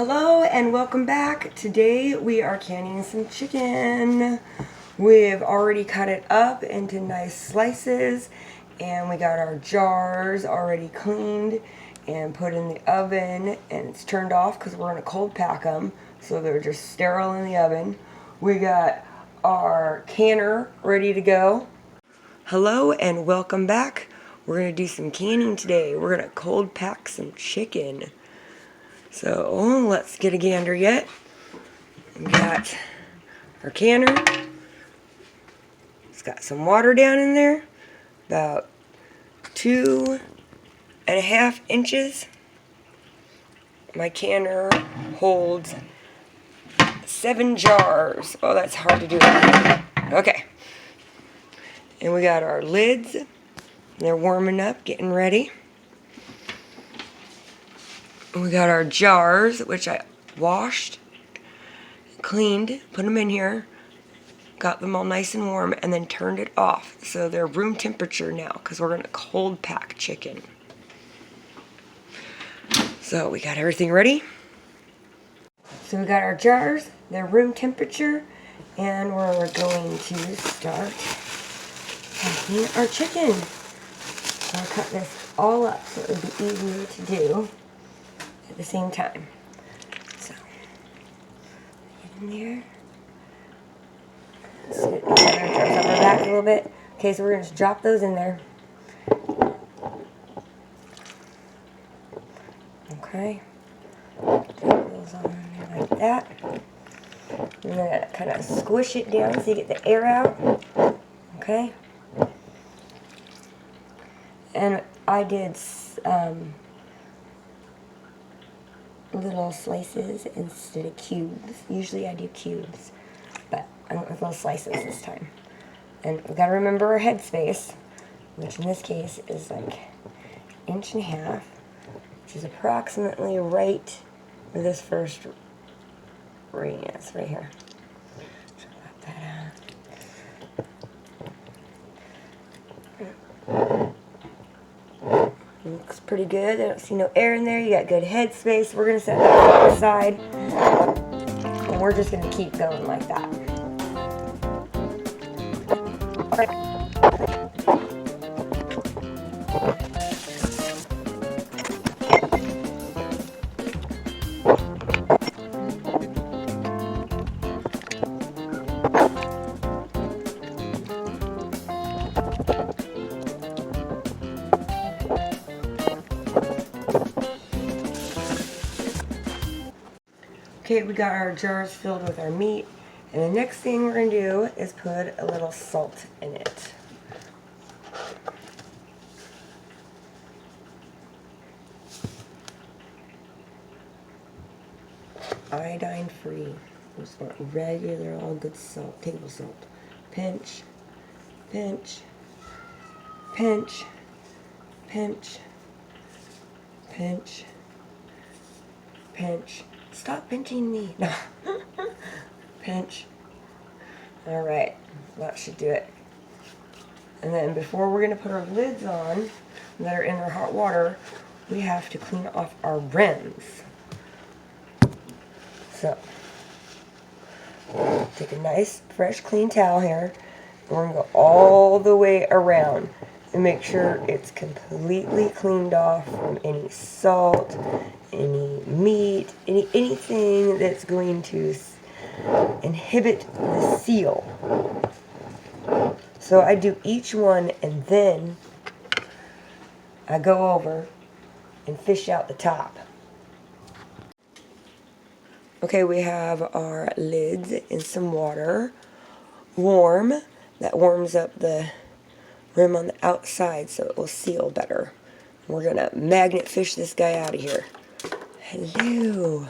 Hello and welcome back. Today we are canning some chicken. We've already cut it up into nice slices and we got our jars already cleaned and put in the oven, and it's turned off because we're going to cold pack them so they're just sterile in the oven. We got our canner ready to go. Hello and welcome back. We're going to do some canning today. We're going to cold pack some chicken. So let's get a gander yet. We got our canner. It's got some water down in there, about 2.5 inches. My canner holds 7 jars. Oh, that's hard to do. Okay. And we got our lids. They're warming up, getting ready. And we got our jars, which I washed, cleaned, put them in here, got them all nice and warm, and then turned it off. So they're room temperature now because we're going to cold pack chicken. So we got everything ready. So we got our jars, they're room temperature, and we're going to start packing our chicken. I'll cut this all up so it would be easier to do at the same time. So, get in there. So, I'm going to drop our back a little bit. Okay, so we're going to just drop those in there. Okay. Drop those on there like that. You're going to kind of squish it down so you get the air out. Okay. And I did little slices instead of cubes. Usually I do cubes, but I went with little slices this time. And we gotta remember our headspace, which in this case is like 1.5 inches, which is approximately right where this first ring is, right here. So pop that out. Looks pretty good. I don't see no air in there. You got good headspace. We're going to set that on the side. And we're just going to keep going like that. Okay, we got our jars filled with our meat, and the next thing we're going to do is put a little salt in it. Iodine free. We just want regular, all good salt, table salt. Pinch, pinch, pinch, pinch, pinch, pinch. Stop pinching me. No. Pinch. Alright, that should do it. And then before we're going to put our lids on that are in their hot water, we have to clean off our rims. So, take a nice, fresh, clean towel here, and we're going to go all the way around and make sure it's completely cleaned off from any salt, any meat, anything that's going to inhibit the seal. So I do each one and then I go over and fish out the top. Okay, we have our lids in some water, warm. That warms up the rim on the outside so it will seal better. We're going to magnet fish this guy out of here. Hello.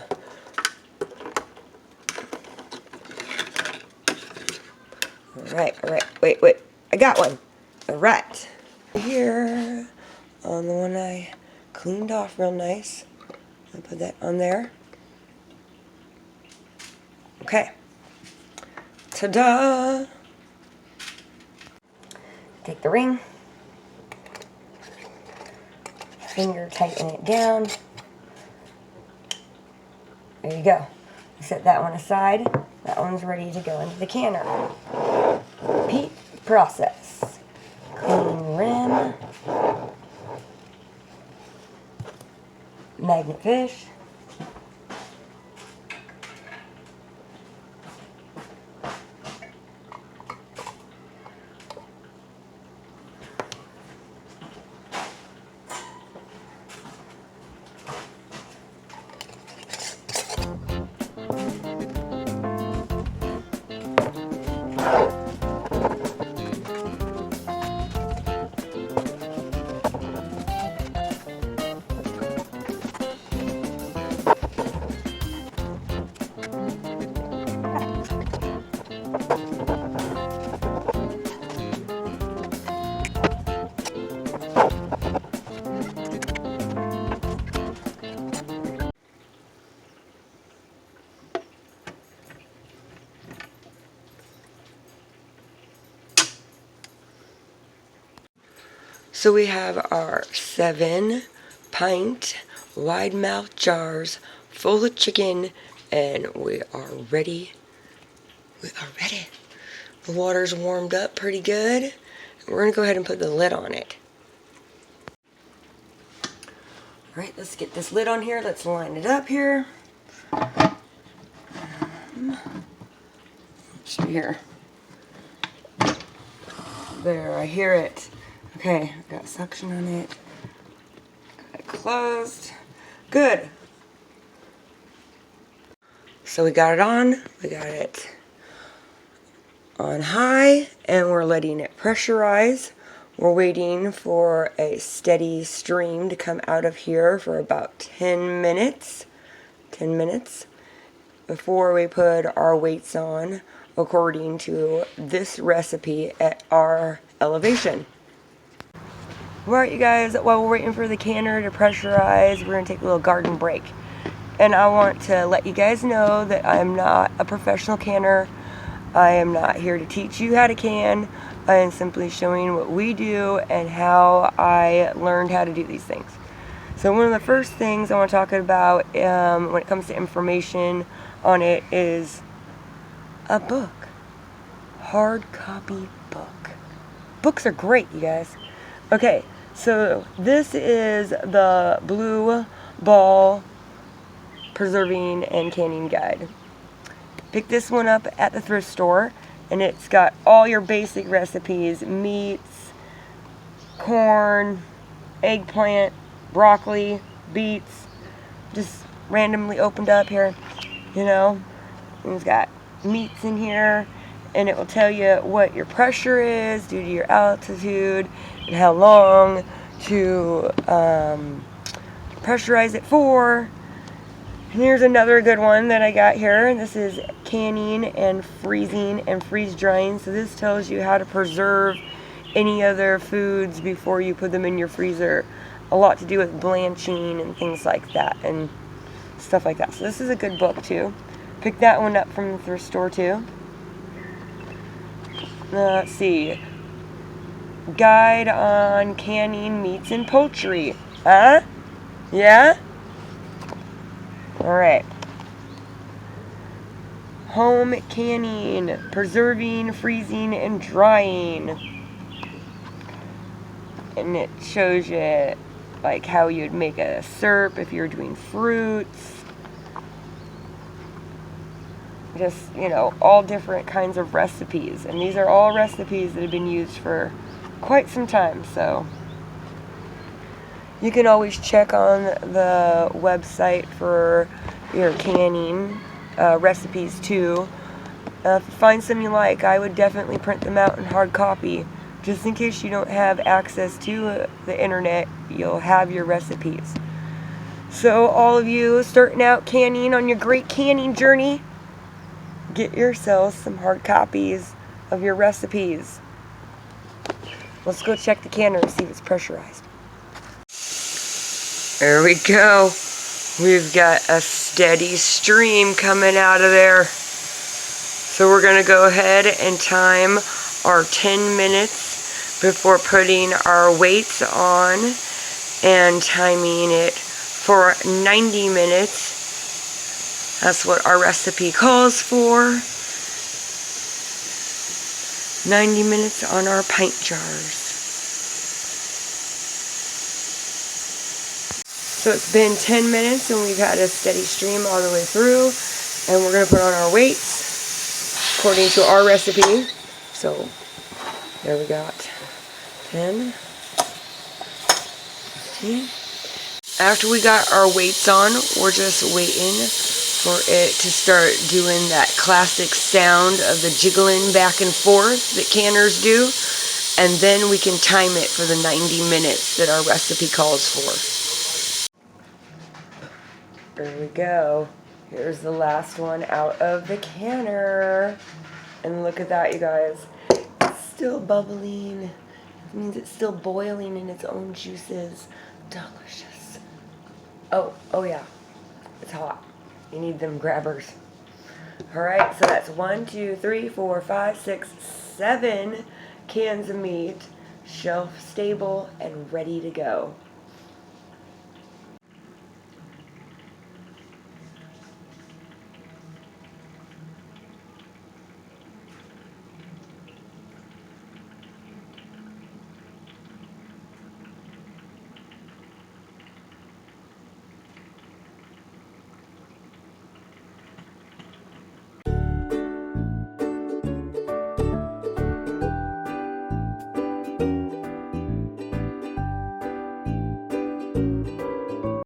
Alright, wait. I got one. Alright. Here, on the one I cleaned off real nice. I'll put that on there. Okay. Ta-da! Take the ring. Finger tighten it down. There you go. Set that one aside. That one's ready to go into the canner. Repeat process. Clean rim. Magnet fish. So we have our 7-pint wide mouth jars full of chicken, and we are ready. We are ready. The water's warmed up pretty good. We're going to go ahead and put the lid on it. Alright, let's get this lid on here. Let's line it up here. Let's see here. There, I hear it. Okay, got suction on it. Got it closed. Good. So we got it on. We got it on high, and we're letting it pressurize. We're waiting for a steady stream to come out of here for about 10 minutes. 10 minutes before we put our weights on according to this recipe at our elevation. Alright, you guys, while we're waiting for the canner to pressurize, we're going to take a little garden break. And I want to let you guys know that I'm not a professional canner. I am not here to teach you how to can. I am simply showing what we do and how I learned how to do these things. So one of the first things I want to talk about when it comes to information on it is a book. Hard copy book. Books are great, you guys. Okay, so this is the Blue Ball Preserving and Canning Guide. Pick this one up at the thrift store, and it's got all your basic recipes: meats, corn, eggplant, broccoli, beets, just randomly opened up here, you know. And it's got meats in here, and it will tell you what your pressure is due to your altitude and how long to pressurize it for. And here's another good one that I got here, and this is canning and freezing and freeze drying. So this tells you how to preserve any other foods before you put them in your freezer. A lot to do with blanching and things like that and stuff like that. So this is a good book too. Pick that one up from the thrift store too. Let's see. Guide on canning meats and poultry. Huh? Yeah? Alright. Home canning, preserving, freezing, and drying. And it shows you like how you'd make a syrup if you're doing fruits. Just, you know, all different kinds of recipes. And these are all recipes that have been used for quite some time, so you can always check on the website for your canning recipes too. If you find some you like, I would definitely print them out in hard copy. Just in case you don't have access to the internet, you'll have your recipes. So all of you starting out canning on your great canning journey, get yourselves some hard copies of your recipes. Let's go check the canner and see if it's pressurized. There we go. We've got a steady stream coming out of there. So we're going to go ahead and time our 10 minutes before putting our weights on, and timing it for 90 minutes That's what our recipe calls for. 90 minutes on our pint jars. So it's been 10 minutes and we've had a steady stream all the way through. And we're going to put on our weights according to our recipe. So there we got 10, 15. After we got our weights on, we're just waiting for it to start doing that classic sound of the jiggling back and forth that canners do. And then we can time it for the 90 minutes that our recipe calls for. There we go. Here's the last one out of the canner. And look at that, you guys. It's still bubbling. It means it's still boiling in its own juices. Delicious. Oh yeah. It's hot. You need them grabbers. Alright, so that's 1, 2, 3, 4, 5, 6, 7 cans of meat, shelf stable and ready to go.